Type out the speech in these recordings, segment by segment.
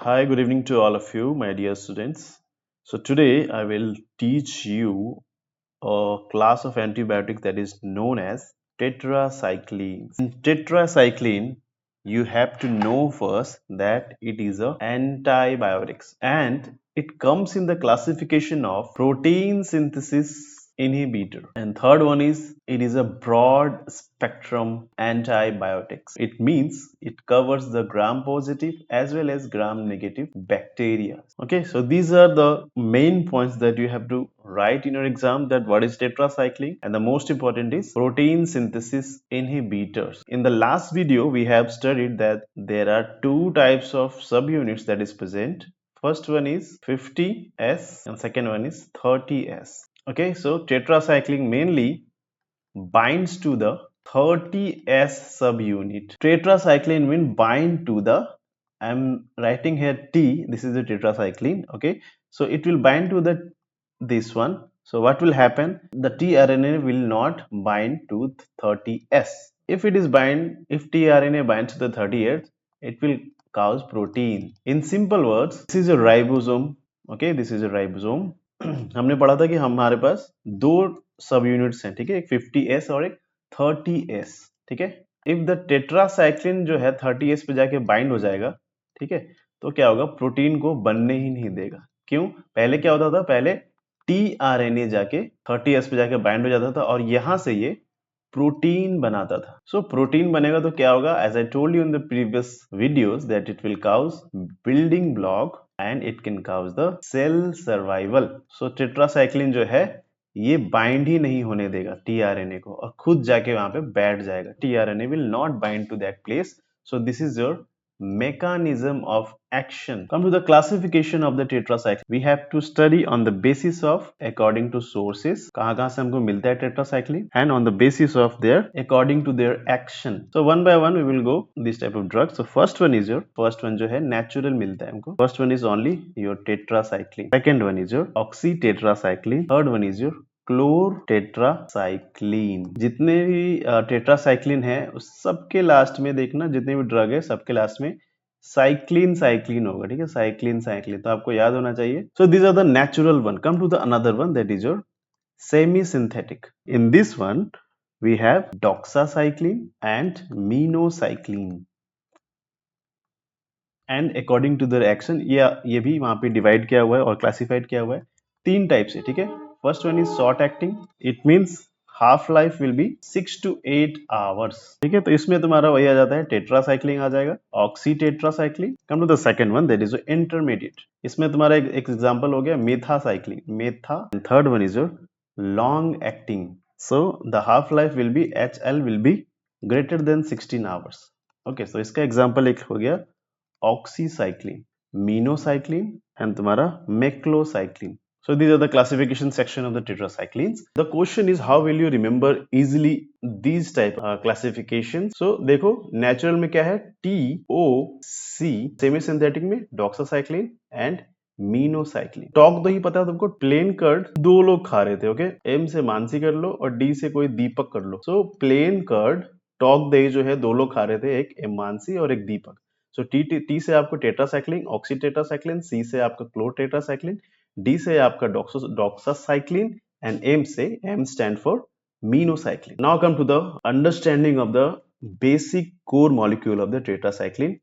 Hi, good evening to all of you, my dear students. So today I will teach you a class of antibiotics that is known as tetracycline. In tetracycline, you have to know first that it is a antibiotics and it comes in the classification of protein synthesis inhibitor, and third one is it is a broad spectrum antibiotics. It means it covers the gram positive as well as gram negative bacteria. Okay, so these are the main points that you have to write in your exam, that what is tetracycline, and the most important is protein synthesis inhibitors. In the last video we have studied that there are two types of subunits that is present. First one is 50S and second one is 30S. Okay, so tetracycline mainly binds to the 30S subunit. Tetracycline will bind to the, I'm writing here T, this is the tetracycline. Okay, so it will bind to the this one. So what will happen? The tRNA will not bind to 30S. If tRNA binds to the 30S, it will cause protein. In simple words, this is a ribosome. Okay, this is a ribosome. हमने पढ़ा था कि हमारे पास दो सब units हैं, ठीक है, एक 50S और एक 30S, ठीक है। इफ द टेट्रासाइक्लिन जो है 30S पे जाके बाइंड हो जाएगा, ठीक है, तो क्या होगा, प्रोटीन को बनने ही नहीं देगा। क्यों? पहले क्या होता था, पहले tRNA जाके 30S पे जाके बाइंड हो जाता था और यहां से ये प्रोटीन बनाता था। सो प्रोटीन बनेगा तो क्या होगा, as I told you in the previous videos that it will cause building block and it can cause the cell survival. So tetracycline जो है ये बाइंड ही नहीं होने देगा tRNA को और खुद जाके वहां पे बैठ जाएगा। tRNA will not bind to that place. So this is your mechanism of action. Come to the classification of the tetracycline. We have to study on the basis of according to sources, कहाँ से हमको मिलता है tetracycline, and on the basis of their according to their action. So one by one we will go this type of drugs. So first one जो है natural मिलता है हमको. First one is only your tetracycline. Second one is your oxytetracycline. Third one is your क्लोरटेट्रासाइक्लिन। जितने भी tetracycline है उस सबके लास्ट में देखना, जितने भी ड्रग है सबके लास्ट में साइक्लिन साइक्लिन होगा, ठीक है, साइक्लिन साइक्लिन, तो आपको याद होना चाहिए। So these are the natural one. Come to the another one, that is your semi synthetic. In this one we have doxycycline and minocycline, and according to their action ये भी वहां पे divide किया हुआ है और क्लासिफाइड किया हुआ है तीन टाइप से, ठीक है। First one is short acting, it means half life will B 6 to 8 hours, ठीक है। तो इसमें तुम्हारा वही आ जाता है, टेट्रासाइक्लिन आ जाएगा, oxytetracycline. Come to the second one, that is intermediate. इसमें तुम्हारा एक एग्जांपल हो गया methacycline, metha. Third one is your long acting, so the half life will be HL will be greater than 16 hours. Okay, so इसका example एक हो गया ऑक्सीसाइक्लिन, minocycline and तुम्हारा मेक्लोसाइक्लिन. So these are the classification section of the tetracyclines. The question is how will you remember easily these type classifications? So देखो natural में क्या है, TOC, semi synthetic में doxycycline and मीनोसाइक्लिन। टॉक दही पता है तुमको, प्लेन कर्ड दो लोग खा रहे थे, ओके, एम से मानसी कर लो और डी से कोई दीपक कर लो। सो प्लेन कर्ड टॉक दही जो है दो लोग खा रहे थे, एक एम मानसी और एक दीपक। सो टी से आपको टेट्रासाइक्लिन, ऑक्सीटेट्रासाइक्लिन, सी से आपका क्लोरटेट्रासाइक्लिन, डी से आपका डॉक्सासाइक्लिन एंड एम से M stand for minocycline. Now come to the understanding of the basic core molecule of the tetracycline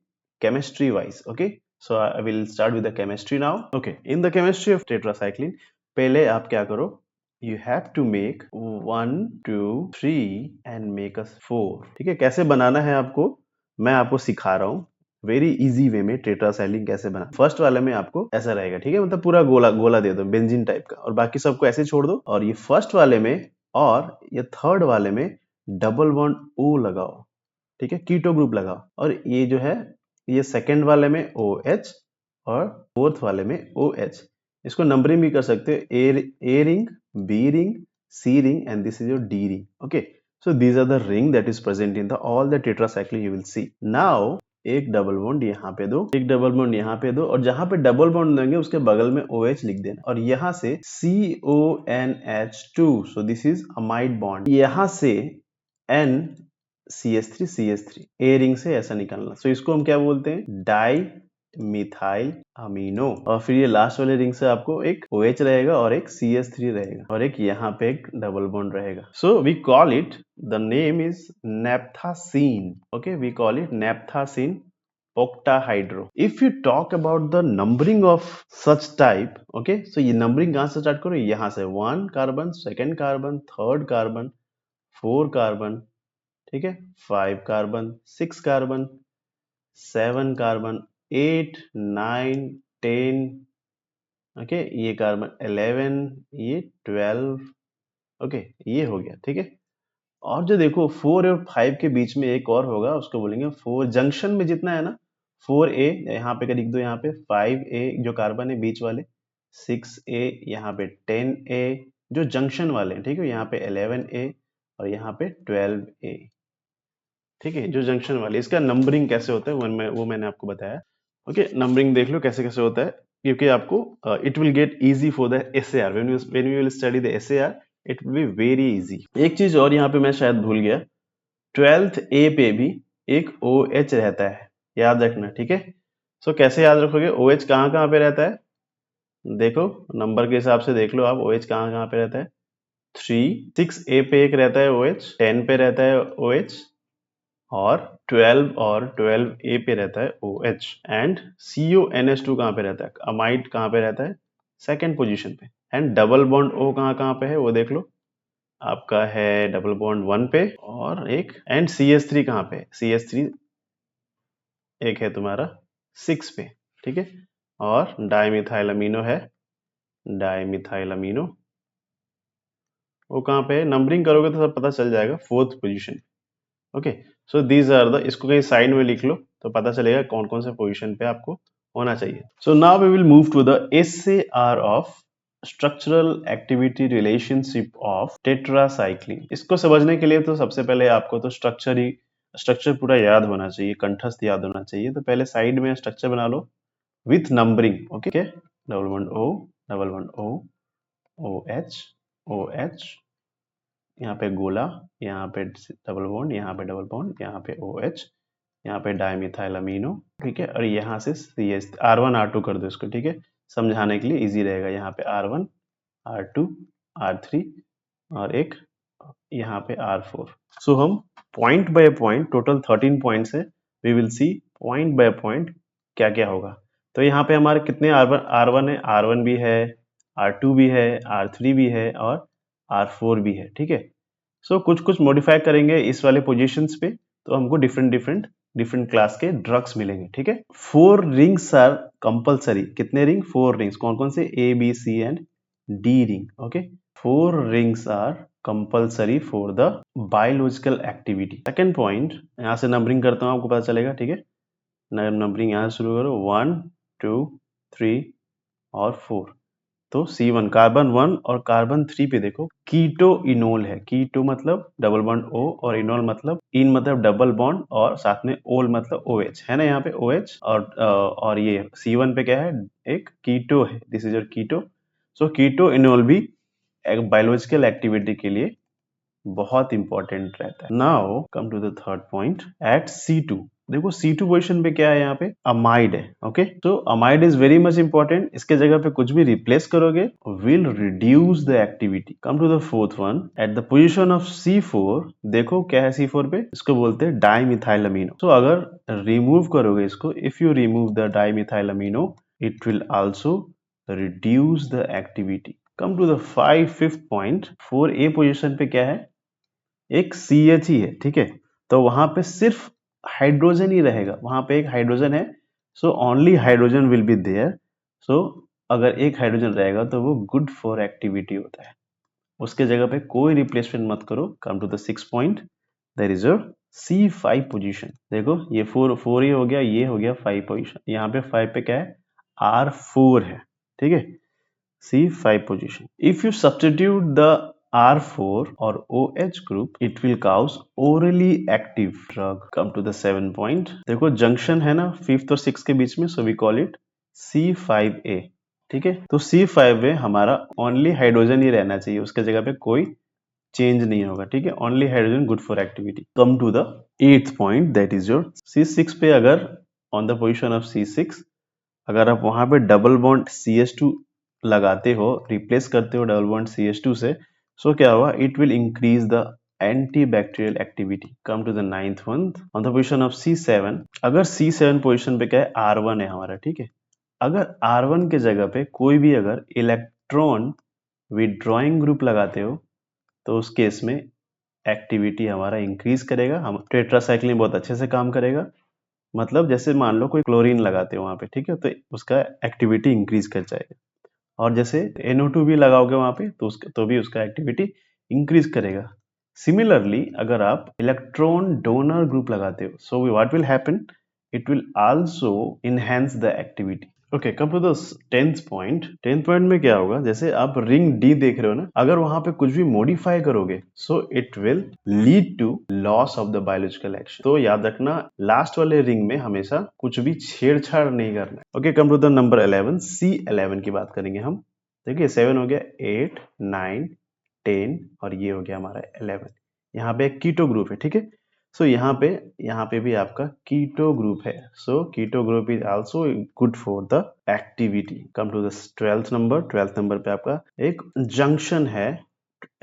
chemistry wise. Okay, so I will start with the chemistry now. Okay, in the chemistry of tetracycline, पहले आप क्या करो, you have to make 1 2 3 and make us 4, ठीक है। कैसे बनाना है आपको मैं आपको सिखा रहा हूँ वेरी इजी वे में टेट्रासाइक्लिन कैसे बना। फर्स्ट वाले में आपको ऐसा रहेगा, ठीक है, मतलब पूरा गोला गोला दे दो बेंजीन टाइप का, और बाकी सबको ऐसे छोड़ दो, और ये फर्स्ट वाले में और ये थर्ड वाले में डबल बॉन्ड O लगाओ, ठीक है, कीटो ग्रुप लगाओ, और ये जो है ये सेकंड वाले में OH और फोर्थ वाले में OH। इसको नंबरिंग भी कर सकते हो, A ring, B ring, C ring and this is your D ring. Okay, so these are the ring that is present in the all the tetracycline you will see. Now एक double bond यहाँ पे दो, एक double bond यहाँ पे दो, और जहां पे डबल बॉन्ड देंगे उसके बगल में OH लिख देना, और यहाँ से CONH2, so this is amide bond, यहाँ से N CH3 CH3, a ring से ऐसा निकालना। सो इसको हम क्या बोलते हैं, डाई मिथाइल अमीनो। और फिर ये लास्ट वाले रिंग से आपको एक OH रहेगा और एक CH3 रहेगा और एक यहाँ पे एक डबल बॉन्ड रहेगा। So we call it, the name is naphthacene. Okay, we call it naphthacene octahydro. If you talk about the numbering of such type, okay, so ये numbering कहाँ से स्टार्ट करो, यहाँ से 1 carbon, second carbon, third carbon, 4 carbon, ठीक है, 5 carbon, 6 carbon, 7 carbon, 8, 9, 10, okay, ये carbon 11, ये 12, ओके, ये हो गया, ठीक है। और जो देखो 4 और 5 के बीच में एक और होगा, उसको बोलेंगे 4 जंक्शन में जितना है ना, 4A यहाँ पे लिख दो, यहाँ पे 5A जो कार्बन है बीच वाले, 6A, यहाँ पे 10A जो जंक्शन वाले हैं, ठीक है, यहाँ पे 11A और यहाँ पे 12A, ठीक है, जो जंक्शन वाले। इसका नंबरिंग कैसे होता है वो मैंने आपको बताया। ओके, नंबरिंग देख लो कैसे कैसे होता है, क्योंकि आपको it will get easy for the SAR, when you will study the SAR it will be very easy. एक चीज और यहाँ पे मैं शायद भूल गया, 12th A पे भी एक OH रहता है, याद रखना, ठीक है। सो कैसे याद रखोगे, OH कहाँ कहाँ पे रहता है, देखो नंबर के हिसाब से देख लो आप, OH कहाँ कहाँ पे रहता है, 6A पे एक रहता है OH, 10 पे रहता है OH और 12A पे रहता है OH। एंड CONH2 कहाँ पे रहता है, अमाइड कहाँ पे रहता है, सेकेंड पोजीशन पे। एंड डबल बॉन्ड O कहाँ कहाँ पे है वो देख लो, आपका है डबल बॉन्ड 1 पे और एक, एंड CH3 कहाँ पे है, CH3 एक है तुम्हारा 6 पे, ठीक है। और डाइमिथाइल अमीनो है, डाइमिथाइल अमीनो वो कहाँ पे है, नंबरिंग करोगे तो सब पता चल जाएगा, 4th position. Okay, so these are the, इसको कहीं साइड में लिख लो तो पता चलेगा कौन कौन से पोजीशन पे आपको होना चाहिए। So now we will move to the SAR of structural activity relationship of tetracycline. इसको समझने के लिए तो सबसे पहले आपको तो स्ट्रक्चर पूरा याद होना चाहिए, कंठस्थ याद होना चाहिए। तो पहले साइड में स्ट्रक्चर बना लो with numbering. Okay, double bond O, double bond O, OH, OH, यहाँ पे गोला, यहाँ पे डबल बॉन्ड, यहाँ पे डबल बॉन्ड, यहाँ पे OH, यहाँ पे डाइमिथाइल अमीनो, ठीक है। और यहाँ से CH, R1 R2 कर दो इसको, ठीक है, समझाने के लिए इजी रहेगा। यहाँ पे R1, R2, R3 और एक यहाँ पे R4। सो हम point by point, total 13 points है, we will see point by point क्या क्या होगा। तो यहाँ पे हमारे कितने R1 है, R1 भी है, R2 भी है, R3 भी है और R4 भी है, ठीक है। सो कुछ कुछ मॉडिफाई करेंगे इस वाले पोजीशंस पे, तो हमको डिफरेंट क्लास के ड्रग्स मिलेंगे, ठीक है। 4 रिंग्स आर कंपलसरी, कितने रिंग, 4 रिंग्स, कौन कौन से, A B C and D ring. Okay, 4 rings are compulsory for the biological activity। Second point, यहाँ से नंबरिंग करता हूँ आपको पता चलेगा, ठीक है। नंबरिंग यहाँ से शुरू करो, 1 2 3 और 4। तो C1 कार्बन 1 और कार्बन 3 पे देखो कीटो इनोल है, कीटो मतलब डबल बॉन्ड O और इनोल मतलब इन मतलब डबल बॉन्ड और साथ में ओल मतलब OH है ना, यहाँ पे OH और ये C1 पे क्या है, एक कीटो है, this is your keto. So keto enol भी एक बायोलॉजिकल एक्टिविटी के लिए बहुत इंपॉर्टेंट रहता है। Now come to the third point, at C2 देखो C2 पोजीशन पे क्या है, यहाँ पे अमाइड है। ओके, तो amide is very much important, इसके जगह पे कुछ भी रिप्लेस करोगे will reduce the activity. Come to the fourth one, at the position of C4 देखो क्या है, C4 पे इसको बोलते हैं डाइमिथाइल अमीनो। तो अगर रिमूव करोगे इसको, if you remove the dimethyl amino it will also reduce the activity. Come to the fifth point, 4A position पे क्या है, एक CH ही है, ठीक है। तो वहां पे सिर्फ हाइड्रोजन ही रहेगा, वहां पे एक हाइड्रोजन है, so only hydrogen will be there. So अगर एक हाइड्रोजन रहेगा तो वो गुड फॉर एक्टिविटी होता है, उसके जगह पे कोई रिप्लेसमेंट मत करो। Come to the six point, there is your C5 position. देखो ये 4 ही हो गया, ये हो गया 5 पोजीशन, यहाँ पे 5 पे क्या है, R4 है, ठीक है, C5 position. If you substitute the R4 or OH group, it will cause orally active drug. Come to the 7 point. देखो जंक्शन है ना 5th और 6th के बीच में, so we call it C5A, ठीक है। तो C5A हमारा ओनली हाइड्रोजन ही रहना चाहिए, उसके जगह पे कोई चेंज नहीं होगा, ठीक है, only hydrogen good for activity. Come to the 8th point, that is your C6 पे अगर on the position of C6 अगर आप वहां पे डबल बॉन्ड CH2 लगाते हो, रिप्लेस करते हो डबल बॉन्ड CH2 से, सो क्या हुआ, it will increase the antibacterial activity. Come to the ninth one on the position of C7. अगर C7 पोजिशन पे क्या है, R1 है हमारा, ठीक है. अगर R1 के जगह पे कोई भी अगर इलेक्ट्रॉन विड्रॉइंग ग्रुप लगाते हो, तो उस केस में एक्टिविटी हमारा इंक्रीज करेगा. हम टेट्रासाइक्लिन बहुत अच्छे से काम करेगा. मतलब जैसे मान लो कोई क्लोरीन लगाते हो वहां पे, ठीक है, तो उसका एक्टिविटी इंक्रीज कर जाएगा. और जैसे NO2 भी लगाओगे वहां पे, तो उसका भी उसका एक्टिविटी इंक्रीज करेगा. सिमिलरली अगर आप इलेक्ट्रॉन डोनर ग्रुप लगाते हो, so what will happen, it will also enhance the activity. Okay, come to the 10th point. 10th point में क्या होगा, जैसे आप रिंग डी देख रहे हो ना, अगर वहां पे कुछ भी मॉडिफाई करोगे, so it will lead to loss of the biological action. तो याद रखना, लास्ट वाले रिंग में हमेशा कुछ भी छेड़छाड़ नहीं करना है. Okay, come to the number 11. C11 की बात करेंगे हम. देखिए 7 हो गया, 8, 9, 10 और ये हो गया हमारा 11. यहाँ पे एक कीटो ग्रुप है, ठीक है. सो यहाँ पे भी आपका कीटो ग्रुप है. So keto group is also good for the activity. Come to the 12th number. 12th number पे आपका एक जंक्शन है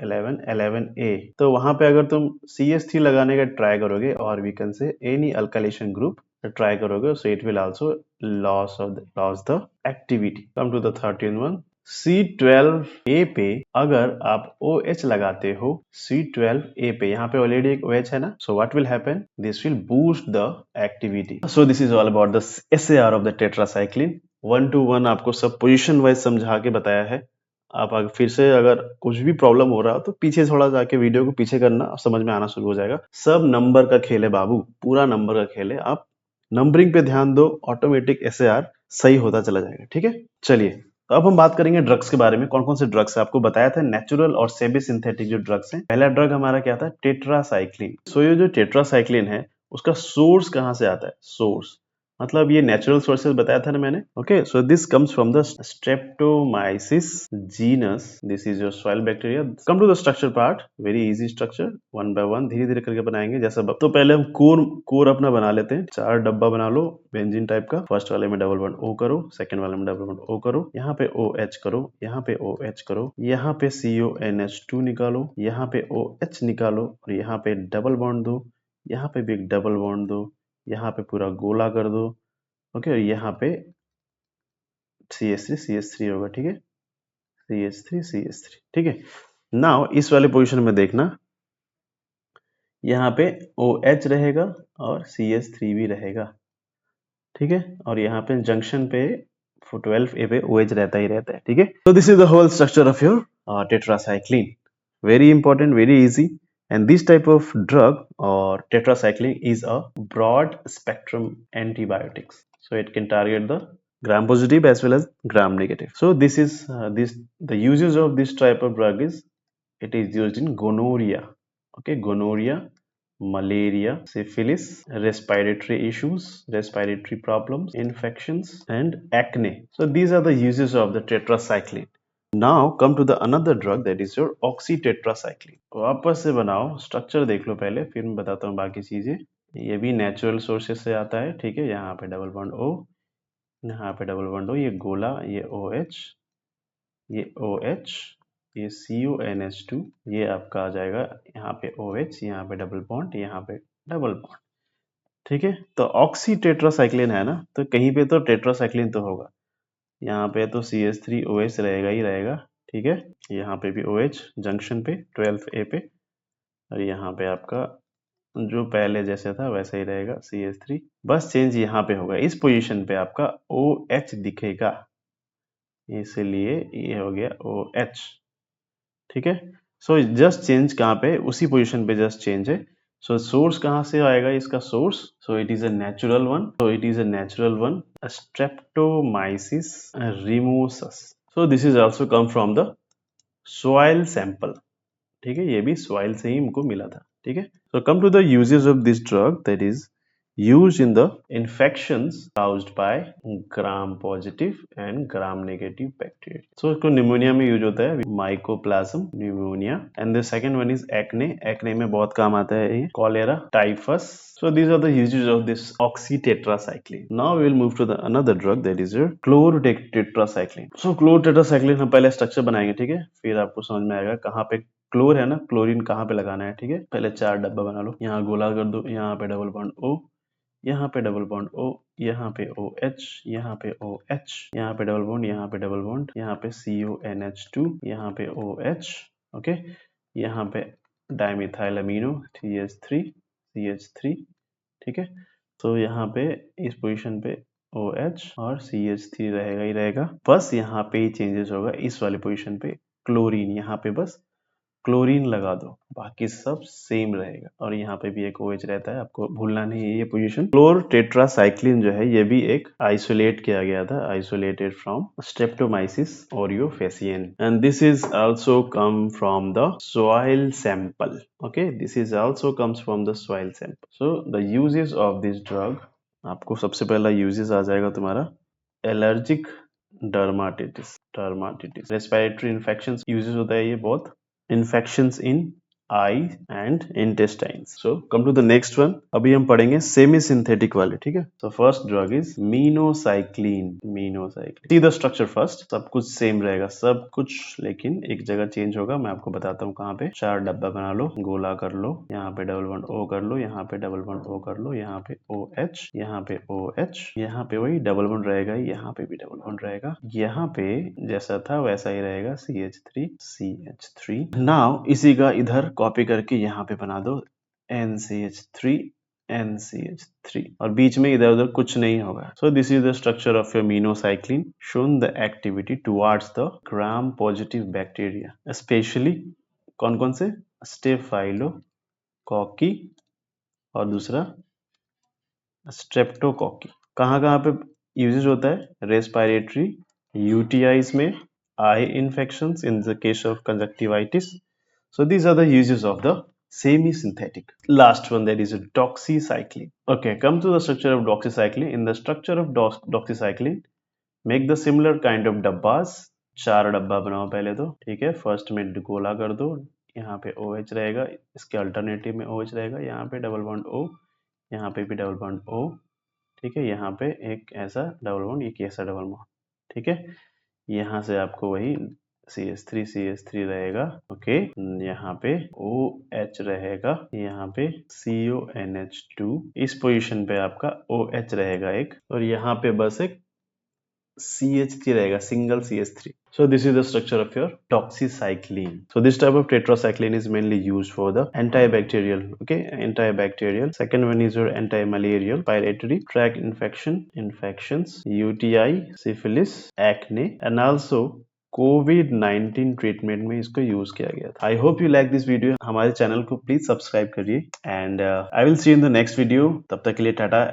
11A. तो वहां पे अगर तुम CH3 लगाने का ट्राई करोगे, और we can say any alkylation group try करोगे, so it will also loss the activity. Come to the 13th one. C12A पे अगर आप OH लगाते हो, C12A पे यहाँ पे ऑलरेडी एक OH है ना, सो what will happen, this will boost the activity. So this is all about the SAR of the tetracycline. 1 to 1 आपको सब पोजीशन वाइज समझा के बताया है. आप अगर फिर से अगर कुछ भी प्रॉब्लम हो रहा हो, तो पीछे थोड़ा जाके वीडियो को पीछे करना, समझ में आना शुरू हो जाएगा. सब नंबर का खेल है बाबू, पूरा नंबर का खेल है. आप नंबरिंग पे ध्यान दो, ऑटोमेटिक SAR सही होता चला जाएगा. ठीक है, चलिए, तो अब हम बात करेंगे ड्रग्स के बारे में. कौन कौन से ड्रग्स है, आपको बताया था नेचुरल और सेमी सिंथेटिक जो ड्रग्स हैं. पहला ड्रग हमारा क्या था, टेट्रासाइक्लिन. सो ये जो टेट्रासाइक्लिन है, उसका सोर्स कहाँ से आता है, सोर्स मतलब ये नेचुरल सोर्सेज बताया था ना मैंने. Okay, so this comes from the streptomyces genus. This is your soil bacteria. Come to the structure part, very easy structure, one by one धीरे धीरे करके बनाएंगे. जैसा तो पहले हम कोर अपना बना लेते हैं. 4 डब्बा बना लो बेंजीन टाइप का. फर्स्ट वाले में डबल बॉन्ड O करो, सेकंड वाले में डबल बॉन्ड O करो, यहाँ पे OH करो, यहाँ पे OH करो, यहाँ पे CONH2 निकालो, यहाँ पे OH निकालो, और यहाँ पे डबल बॉन्ड दो, यहाँ पे भी एक डबल बॉन्ड दो, यहाँ पे पूरा गोला कर दो. ओके, और यहाँ पे CH3 होगा. ठीक है, CH3. ठीक है, नाउ इस वाले पोजीशन में देखना, यहाँ पे OH रहेगा और CH3 भी रहेगा. ठीक है, और यहाँ पे जंक्शन पे 12A पे OH रहता ही रहता है. ठीक है, so this is the whole structure of your tetracycline. Very important, very easy. And this type of drug or tetracycline is a broad spectrum antibiotics. So it can target the gram positive as well as gram negative. So this is the uses of this type of drug is, it is used in gonorrhea. Okay, gonorrhea, malaria, syphilis, respiratory issues, respiratory problems, infections, and acne. So these are the uses of the tetracycline. Now come to the another drug, that is your oxytetracycline. वापस से बनाओ, structure देख लो पहले, फिर मैं बताता हूँ बाकी चीजें. ये भी नेचुरल सोर्सेज से आता है. ठीक है, यहाँ पे डबल बॉन्ड O, यहाँ पे डबल बॉन्ड O, ये गोला, ये OH, ये OH, ये CONH2, ये आपका आ जाएगा यहाँ पे OH, यहाँ पे डबल बॉन्ड, यहाँ पे डबल बॉन्ड. ठीक है, तो ऑक्सीटेट्रासाइक्लिन है ना, तो कहीं पे तो टेट्रासाइक्लिन तो होगा. यहाँ पे तो CH3OH रहेगा ही रहेगा. ठीक है, यहाँ पे भी OH जंक्शन पे 12A पे, और यहाँ पे आपका जो पहले जैसे था वैसा ही रहेगा CH3. बस चेंज यहाँ पे होगा, इस पोजीशन पे आपका OH दिखेगा, इसलिए ये हो गया OH. ठीक है, सो जस्ट चेंज कहाँ पे, उसी पोजीशन पे जस्ट चेंज है. सो सोर्स कहाँ से आएगा इसका source, so it is a natural one, streptomyces rimosus. So this is also come from the soil sample. ठीक है, ये भी सॉइल से ही इनको मिला था. ठीक है, so come to the uses of this drug, that is used in the infections caused by gram-positive and gram-negative bacteria. So इसको pneumonia में यूज होता है, mycoplasma pneumonia, and the second one is acne. Acne में बहुत काम आता है ये, cholera, typhus. So these are the uses of this oxytetracycline. Now we will move to the another drug, that is your chlortetracycline. So chlortetracycline हम पहले structure बनाएंगे, ठीक है, फिर आपको समझ में आएगा कहाँ पे क्लोर है ना, क्लोरीन कहाँ पे लगाना है, ठीक है। पहले 4 डब्बा बना लो, यहाँ गोला कर दो, यहाँ पे डबल बॉन्ड O, यहाँ पे डबल बॉन्ड O, यहाँ पे OH, यहाँ पे OH, यहाँ पे डबल बॉन्ड, यहाँ पे डबल बॉन्ड, यहाँ पे CONH2, यहाँ पे OH, ओके, यहाँ पे डाइमिथाइल अमीनो CH3 CH3, ठीक है। तो यहाँ पे इस पोजीशन पे OH और CH3 रहेगा ही रहेगा, बस यहाँ पे ही चेंजेस होगा, इस वाले पोजीशन पे क्लोरीन, यहाँ पे बस क्लोरीन लगा दो, बाकी सब सेम रहेगा। और यहाँ पे भी एक OH रहता है, आपको भूलना नहीं है ये पोजीशन। क्लोर टेट्रासाइक्लिन जो है ये भी एक आइसोलेट किया गया था, isolated from streptomyces aureofaciens, and this is also come from the soil sample. Okay, this is also comes from the soil sample. So the uses of this drug, आपको सबसे पहला यूजेस आ जाएगा तुम्हारा allergic dermatitis, respiratory infections uses होता है ये बहुत, infections in eye and intestines. So come to the next one. अभी हम पढ़ेंगे सेमी सिंथेटिक वाले, ठीक है। So first drug is minocycline. See the structure first. सब कुछ सेम रहेगा, सब कुछ, लेकिन एक जगह चेंज होगा, मैं आपको बताता हूँ कहाँ पे। 4 डब्बा बना लो, गोला कर लो, यहाँ पे डबल बॉन्ड O कर लो, यहाँ पे डबल बॉन्ड O कर लो, यहाँ पे OH, यहाँ पे OH, यहाँ पे वही डबल बॉन्ड रहेगा, यहाँ पे भी डबल बॉन्ड रहेगा, यहाँ पे जैसा था वैसा ही रहेगा CH3 CH3। नाउ इसी का इधर कॉपी करके यहाँ पे बना दो NCH3 NCH3, और बीच में इधर उधर कुछ नहीं होगा। सो this is the structure of your minocycline, shown the activity towards the gram positive bacteria, specially कौन कौन से, स्टेफाइलोकोकी और दूसरा स्ट्रेप्टोकोकी। कहाँ कहाँ पे यूजेस होता है, रेस्पिरेटरी, UTIs में, eye infections in the case of conjunctivitis. So these are the uses of the semi-synthetic. Last one, that is doxycycline. Okay, come to the structure of doxycycline. In the structure of doxycycline, make the similar kind of dabbas. 4 डब्बा बनाओ पहले तो, ठीक है। First में गोला कर दो, यहाँ पे OH रहेगा, इसके अल्टरनेटिव में OH रहेगा, यहाँ पे डबल बॉन्ड O, यहाँ पे भी डबल बॉन्ड O, ठीक है। यहाँ पे एक ऐसा डबल बॉन्ड, एक ऐसा डबल बॉन्ड, ठीक है। यहाँ से आपको वही CH3 रहेगा, ओके। यहाँ पे OH रहेगा, यहाँ पे CONH2, इस पोजीशन पे आपका OH रहेगा एक, और यहाँ पे बस एक CH3 रहेगा, single CH3. So this is the structure of your doxycycline. So this type of tetracycline is mainly used for the antibacterial, okay, antibacterial. Second one is your anti-malarial, respiratory tract infections, UTI, syphilis, acne, and also COVID-19 treatment में इसको use किया गया था। I hope you like this video. हमारे channel को please subscribe करिए, and I will see in the next video. तब तक के लिए टाटा।